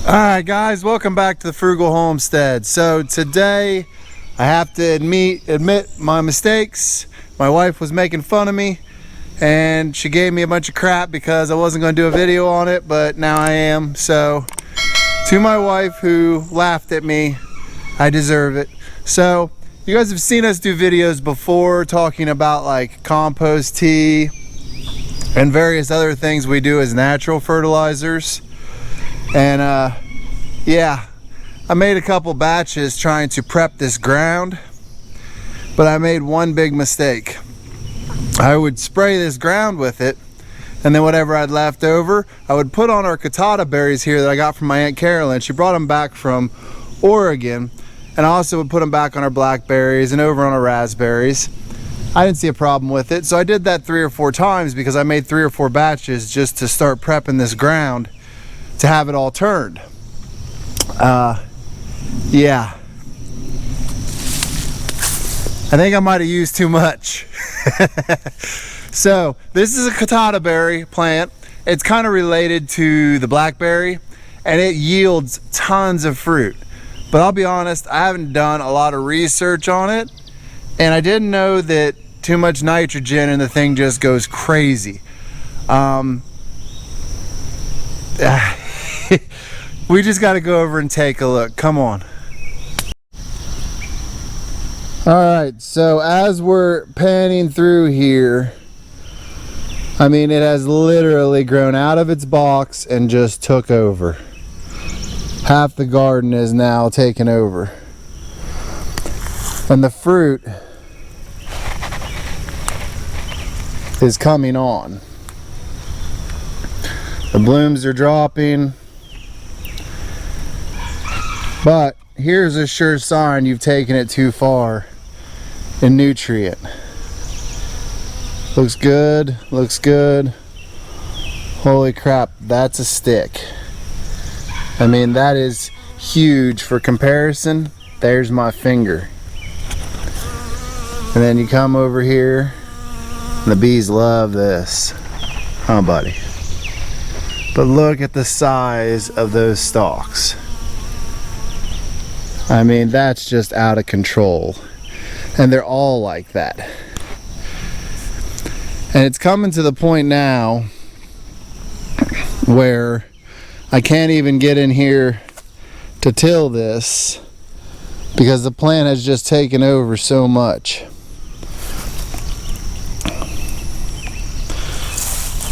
Alright guys, welcome back to the Frugal Homestead. So today I have to admit my mistakes. My wife was making fun of me and she gave me a bunch of crap because I wasn't going to do a video on it, but now I am. So to my wife who laughed at me, I deserve it. So you guys have seen us do videos before talking about like compost tea and various other things we do as natural fertilizers. And yeah, I made a couple batches trying to prep this ground, but I made one big mistake. I would spray this ground with it, and then whatever I'd left over, I would put on our Kotataberries here that I got from my Aunt Carolyn. She brought them back from Oregon, and I also would put them back on our blackberries and over on our raspberries. I didn't see a problem with it, so I did that 3 or 4 times because I made 3 or 4 batches just to start prepping this ground to have it all turned. Yeah, I think I might have used too much. So this is a Kotataberry plant. It's kind of related to the blackberry and it yields tons of fruit, but I'll be honest, I haven't done a lot of research on it, and I didn't know that too much nitrogen and the thing just goes crazy. We just got to go over and take a look. Come on. Alright, so as we're panning through here, I mean, it has literally grown out of its box and just took over. Half the garden is now taken over. And the fruit is coming on. The blooms are dropping. But here's a sure sign you've taken it too far in nutrient. Looks good, looks good. Holy crap, that's a stick. I mean, that is huge. For comparison, there's my finger. And then you come over here, and the bees love this. Huh, buddy? But look at the size of those stalks. I mean, that's just out of control. And they're all like that. And it's coming to the point now where I can't even get in here to till this because the plant has just taken over so much.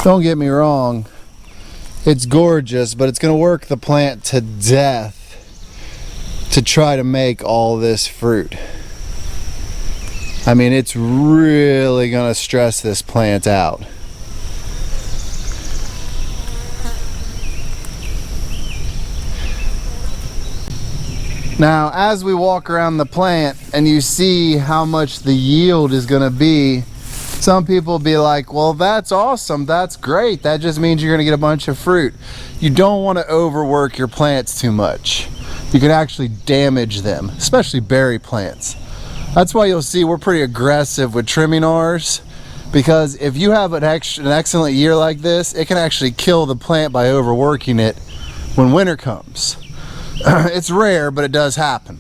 Don't get me wrong, it's gorgeous, but it's going to work the plant to death to try to make all this fruit. I mean, it's really gonna stress this plant out. Now, as we walk around the plant and you see how much the yield is gonna be, some people will be like, well, that's awesome, that's great, that just means you're gonna get a bunch of fruit. You don't want to overwork your plants too much. You can actually damage them, especially berry plants. That's why you'll see we're pretty aggressive with trimming ours, because if you have an excellent year like this, it can actually kill the plant by overworking it when winter comes. It's rare, but it does happen.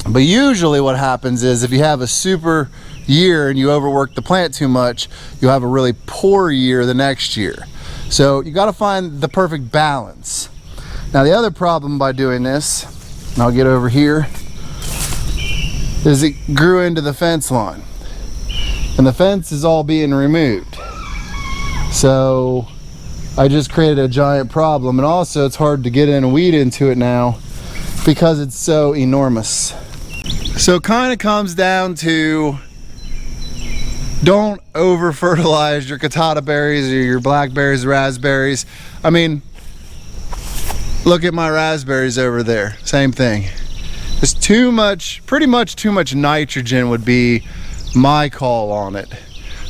But usually what happens is if you have a super year and you overwork the plant too much, you'll have a really poor year the next year. So you got to find the perfect balance. Now the other problem by doing this, and I'll get over here, is it grew into the fence line. And the fence is all being removed. So I just created a giant problem. And also it's hard to get in and weed into it now because it's so enormous. So it kind of comes down to, don't over fertilize your Kotataberries or your blackberries, raspberries. I mean, look at my raspberries over there, same thing. It's too much, pretty much too much nitrogen would be my call on it.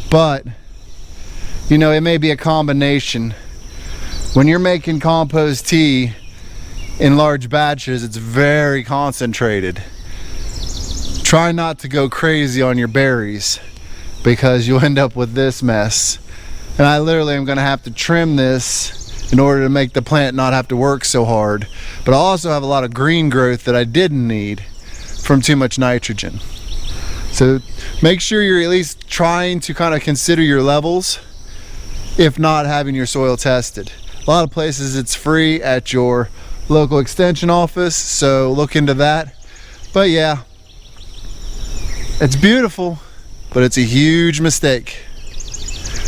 But, you know, it may be a combination. When you're making compost tea in large batches, it's very concentrated. try not to go crazy on your berries because you'll end up with this mess. And I literally am gonna have to trim this in order to make the plant not have to work so hard. But I also have a lot of green growth that I didn't need from too much nitrogen. So make sure you're at least trying to kind of consider your levels, if not having your soil tested. A lot of places it's free at your local extension office, so look into that. But yeah, it's beautiful, but it's a huge mistake.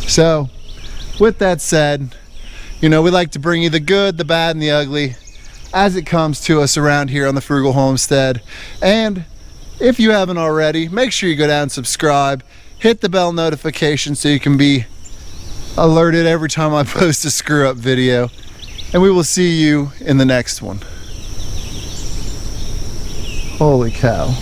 So with that said, you know, we like to bring you the good, the bad, and the ugly as it comes to us around here on the Frugal Homestead. And if you haven't already, make sure you go down and subscribe, hit the bell notification so you can be alerted every time I post a screw up video. And we will see you in the next one. Holy cow.